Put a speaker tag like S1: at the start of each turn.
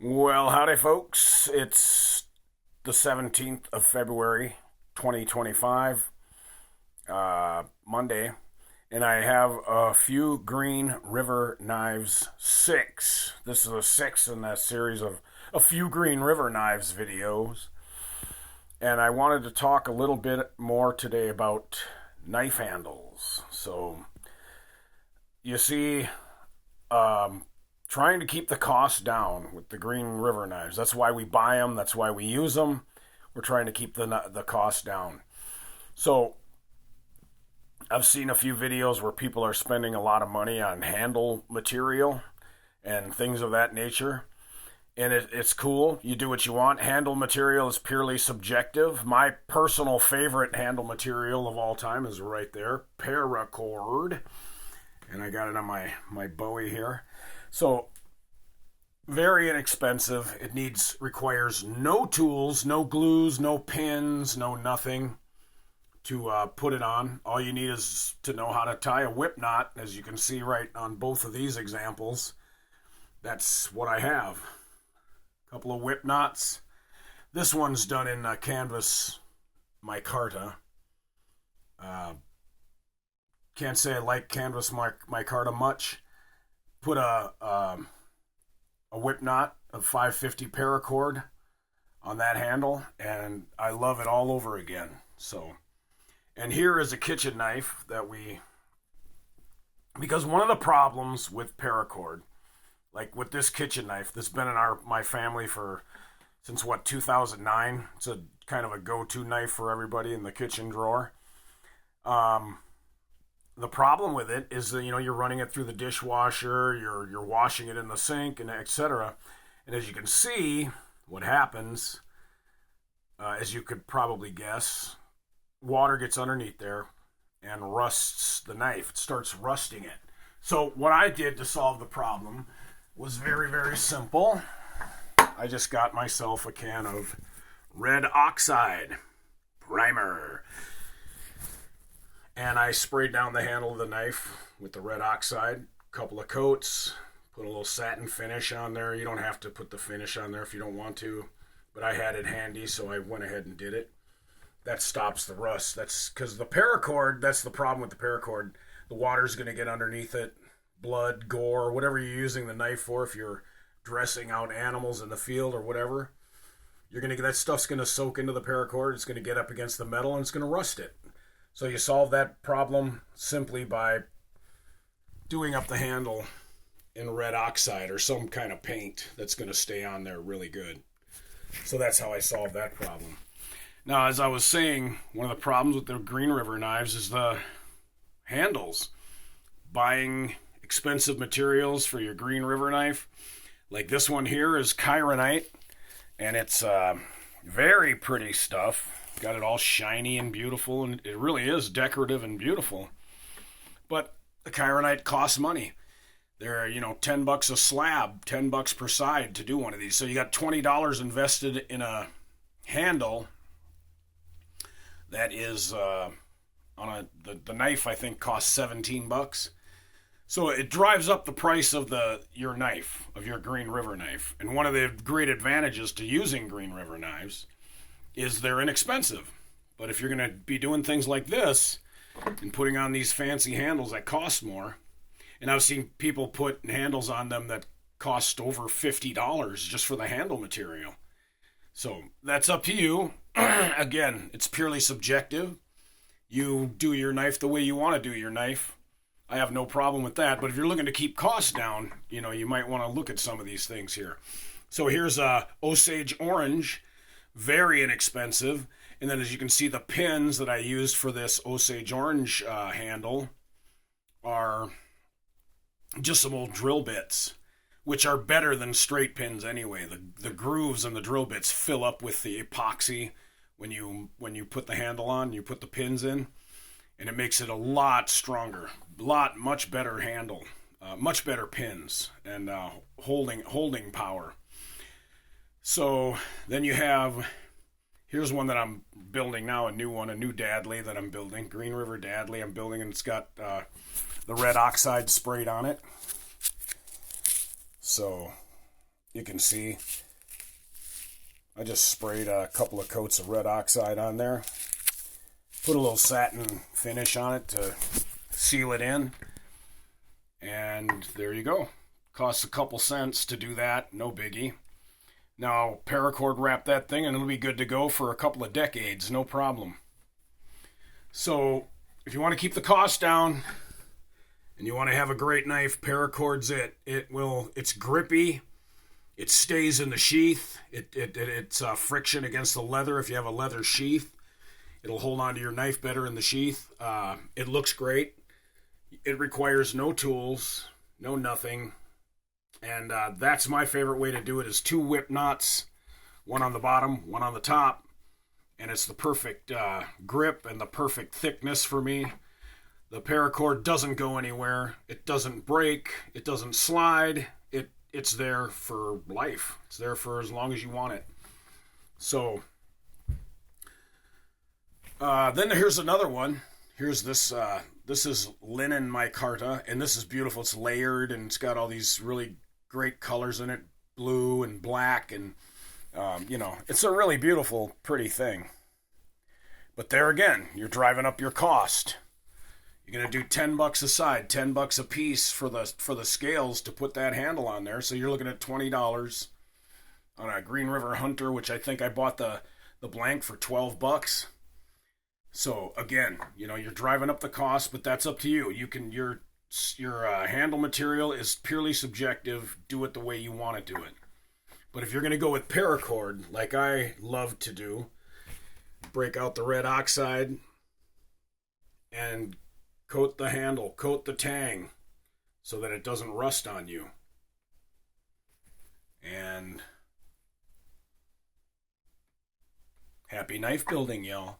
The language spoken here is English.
S1: Well, howdy, folks. It's the 17th of February, 2025, Monday, and I have a few Green River Knives 6. This is a 6 in that series of a few Green River Knives videos, and I wanted to talk a little bit more today about knife handles. So, you see, trying to keep the cost down with the Green River knives. That's why we buy them. That's why we use them. We're trying to keep the cost down. So I've seen a few videos where people are spending a lot of money on handle material and things of that nature. And it's cool. You do what you want. Handle material is purely subjective. My personal favorite handle material of all time is right there, paracord. And I got it on my Bowie here. So, very inexpensive. It requires no tools, no glues, no pins, no nothing to put it on. All you need is to know how to tie a whip knot, as you can see right on both of these examples. That's what I have. A couple of whip knots. This one's done in canvas micarta. Can't say I like canvas micarta much. Put a whip knot of 550 paracord on that handle, and I love it all over again. So, and here is a kitchen knife because one of the problems with paracord, like with this kitchen knife that's been in my family since 2009. It's a kind of a go-to knife for everybody in the kitchen drawer. The problem with it is that you're running it through the dishwasher, you're washing it in the sink, and etc. And as you can see, what happens, as you could probably guess, water gets underneath there and rusts the knife. It starts rusting it. So what I did to solve the problem was very, very simple. I just got myself a can of red oxide primer. And I sprayed down the handle of the knife with the red oxide, a couple of coats, put a little satin finish on there. You don't have to put the finish on there if you don't want to, but I had it handy, so I went ahead and did it. That stops the rust. That's because the paracord, that's the problem with the paracord. The water's going to get underneath it, blood, gore, whatever you're using the knife for. If you're dressing out animals in the field or whatever, that stuff's going to soak into the paracord. It's going to get up against the metal and it's going to rust it. So you solve that problem simply by doing up the handle in red oxide or some kind of paint that's going to stay on there really good. So that's how I solved that problem. Now, as I was saying, one of the problems with the Green River knives is the handles. Buying expensive materials for your Green River knife. Like this one here is chironite, and it's very pretty stuff. Got it all shiny and beautiful, and it really is decorative and beautiful. But the chironite costs money. They're, $10 a slab, $10 per side to do one of these. So you got $20 invested in a handle that is the knife, I think, costs $17. So it drives up the price of your knife, of your Green River knife. And one of the great advantages to using Green River knives is they're inexpensive. But if you're going to be doing things like this and putting on these fancy handles that cost more, and I've seen people put handles on them that cost over $50 just for the handle material. So that's up to you. Again, it's purely subjective. You do your knife the way you want to do your knife. I have no problem with that. But if you're looking to keep costs down, you might want to look at some of these things here. So here's Osage Orange. Very inexpensive. And then as you can see, the pins that I used for this Osage Orange handle are just some old drill bits, which are better than straight pins anyway. The grooves and the drill bits fill up with the epoxy when you put the handle on, you put the pins in, and it makes it a lot stronger, much better handle, much better pins, and holding power. So then here's one that I'm building now, a new Dadley that I'm building, Green River Dadley I'm building, and it's got the red oxide sprayed on it. So you can see I just sprayed a couple of coats of red oxide on there. Put a little satin finish on it to seal it in. And there you go. Costs a couple cents to do that, no biggie. Now, paracord wrap that thing and it'll be good to go for a couple of decades, no problem. So, if you want to keep the cost down and you want to have a great knife, paracord's it. It's grippy. It stays in the sheath. It's friction against the leather. If you have a leather sheath, it'll hold onto your knife better in the sheath. It looks great. It requires no tools, no nothing. And that's my favorite way to do it is 2 whip knots, one on the bottom, one on the top. And it's the perfect grip and the perfect thickness for me. The paracord doesn't go anywhere. It doesn't break. It doesn't slide. It's there for life. It's there for as long as you want it. So, then here's another one. Here's this. This is linen micarta, and this is beautiful. It's layered, and it's got all these really great colors in it, blue and black, and it's a really beautiful, pretty thing. But there again, you're driving up your cost. You're gonna do $10 a side, $10 a piece for the scales to put that handle on there. So you're looking at $20 on a Green River Hunter, which I think I bought the blank for $12. So again, you're driving up the cost, but that's up to you. Your handle material is purely subjective. Do it the way you want to do it. But if you're going to go with paracord, like I love to do, break out the red oxide and coat the handle, coat the tang so that it doesn't rust on you. And happy knife building, y'all.